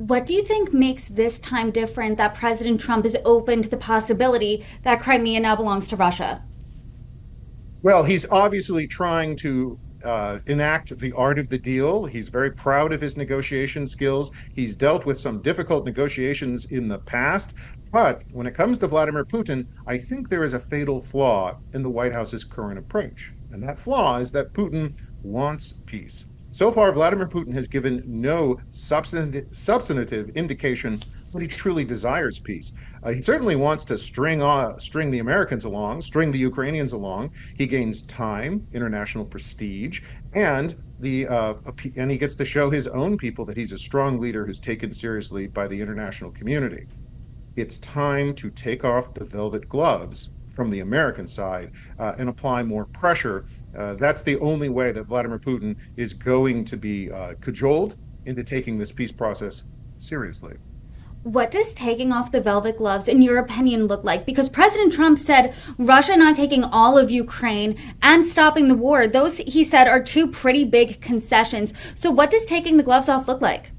What do you think makes this time different that President Trump is open to the possibility that Crimea now belongs to Russia? Well, he's obviously trying to enact the art of the deal. He's very proud of his negotiation skills. He's dealt with some difficult negotiations in the past. But when it comes to Vladimir Putin, I think there is a fatal flaw in the White House's current approach. And that flaw is that Putin wants peace. So far, Vladimir Putin has given no substantive indication that he truly desires peace. He certainly wants to string the Americans along, string the Ukrainians along. He gains time, international prestige, and and he gets to show his own people that he's a strong leader who's taken seriously by the international community. It's time to take off the velvet gloves from the American side and apply more pressure. That's the only way that Vladimir Putin is going to be cajoled into taking this peace process seriously. What does taking off the velvet gloves, in your opinion, look like? Because President Trump said Russia not taking all of Ukraine and stopping the war, those, he said, are two pretty big concessions. So, what does taking the gloves off look like?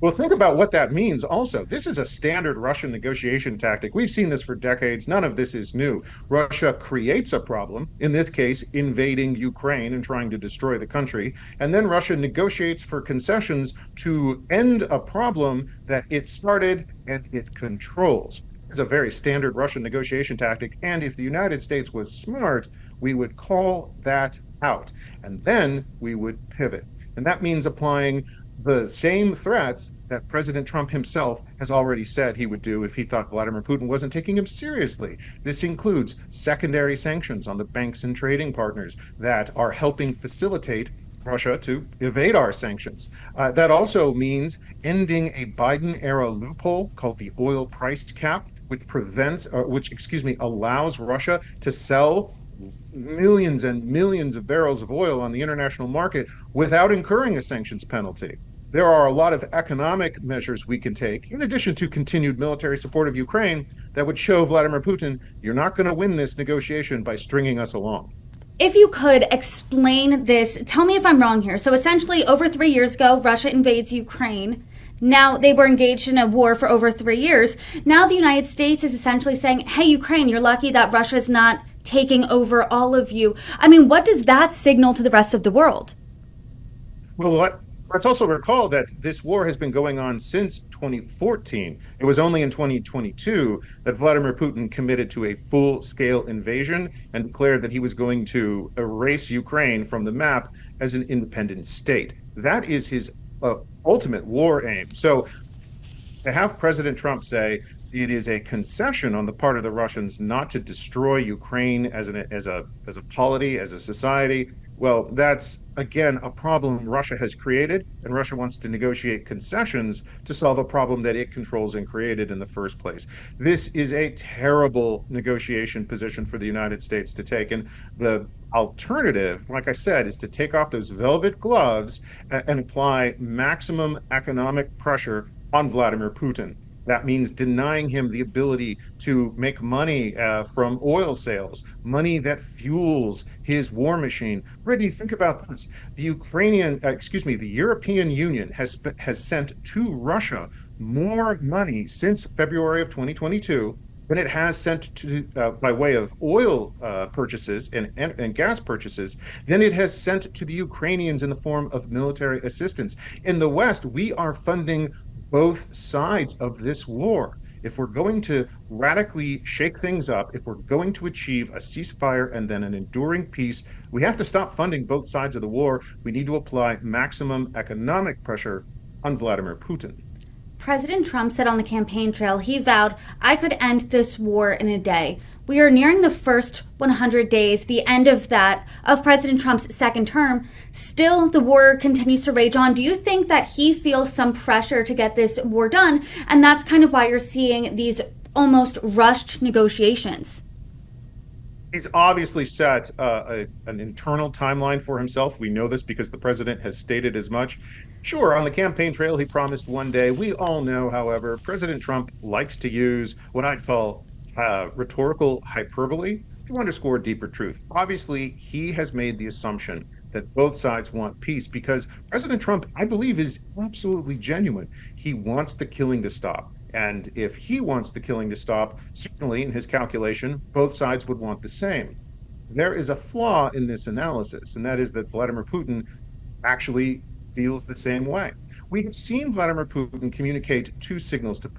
Well, think about what that means also. This is a standard Russian negotiation tactic. We've seen this for decades. None of this is new. Russia creates a problem, in this case, invading Ukraine and trying to destroy the country. And then Russia negotiates for concessions to end a problem that it started and it controls. It's a very standard Russian negotiation tactic. And if the United States was smart, we would call that out. And then we would pivot. And that means applying the same threats that President Trump himself has already said he would do if he thought Vladimir Putin wasn't taking him seriously. This includes secondary sanctions on the banks and trading partners that are helping facilitate Russia to evade our sanctions. That also means ending a Biden era loophole called the oil price cap, which allows Russia to sell millions and millions of barrels of oil on the international market without incurring a sanctions penalty. There are a lot of economic measures we can take, in addition to continued military support of Ukraine, that would show Vladimir Putin, you're not going to win this negotiation by stringing us along. If you could explain this, tell me if I'm wrong here. So, essentially, over 3 years ago, Russia invades Ukraine. Now they were engaged in a war for over 3 years. Now the United States is essentially saying, hey, Ukraine, you're lucky that Russia is not taking over all of you. I mean, what does that signal to the rest of the world? Well, let's also recall that this war has been going on since 2014. It was only in 2022 that Vladimir Putin committed to a full-scale invasion and declared that he was going to erase Ukraine from the map as an independent state. That is his ultimate war aim. So to have President Trump say it is a concession on the part of the Russians not to destroy Ukraine as a polity, as a society, well, that's again a problem Russia has created, and Russia wants to negotiate concessions to solve a problem that it controls and created in the first place. This is a terrible negotiation position for the United States to take, and the alternative, like I said, is to take off those velvet gloves and apply maximum economic pressure on Vladimir Putin. That means denying him the ability to make money from oil sales, money that fuels his war machine. Brady, think about this. The European Union has sent to Russia more money since February of 2022 than it has sent to by way of oil purchases and gas purchases than it has sent to the Ukrainians in the form of military assistance. In the West, we are funding both sides of this war. If we're going to radically shake things up, if we're going to achieve a ceasefire and then an enduring peace, we have to stop funding both sides of the war. We need to apply maximum economic pressure on Vladimir Putin. President Trump said on the campaign trail, he vowed, I could end this war in a day. We are nearing the first 100 days, the end of that, of President Trump's second term. Still, the war continues to rage on. Do you think that he feels some pressure to get this war done? And that's kind of why you're seeing these almost rushed negotiations. He's obviously set an internal timeline for himself. We know this because the president has stated as much. Sure, on the campaign trail, he promised one day. We all know, however, President Trump likes to use what I'd call rhetorical hyperbole to underscore deeper truth. Obviously, he has made the assumption that both sides want peace, because President Trump, I believe, is absolutely genuine. He wants the killing to stop. And if he wants the killing to stop, certainly in his calculation, both sides would want the same. There is a flaw in this analysis, and that is that Vladimir Putin actually feels the same way. We have seen Vladimir Putin communicate two signals to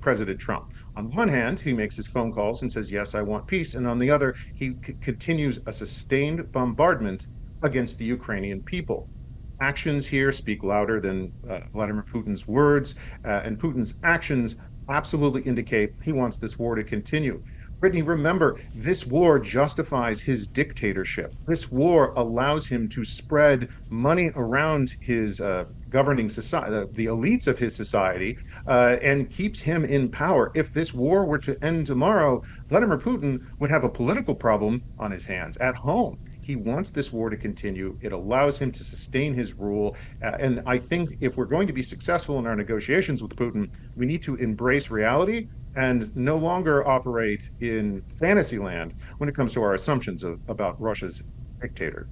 President Trump. On one hand, he makes his phone calls and says, "Yes, I want peace," and on the other, he continues a sustained bombardment against the Ukrainian people. Actions here speak louder than Vladimir Putin's words, and Putin's actions absolutely indicate he wants this war to continue. Brittany, remember, this war justifies his dictatorship. This war allows him to spread money around his governing society, the elites of his society, and keeps him in power. If this war were to end tomorrow, Vladimir Putin would have a political problem on his hands at home. He wants this war to continue. It allows him to sustain his rule. And I think if we're going to be successful in our negotiations with Putin, we need to embrace reality and no longer operate in fantasy land when it comes to our assumptions about Russia's dictator.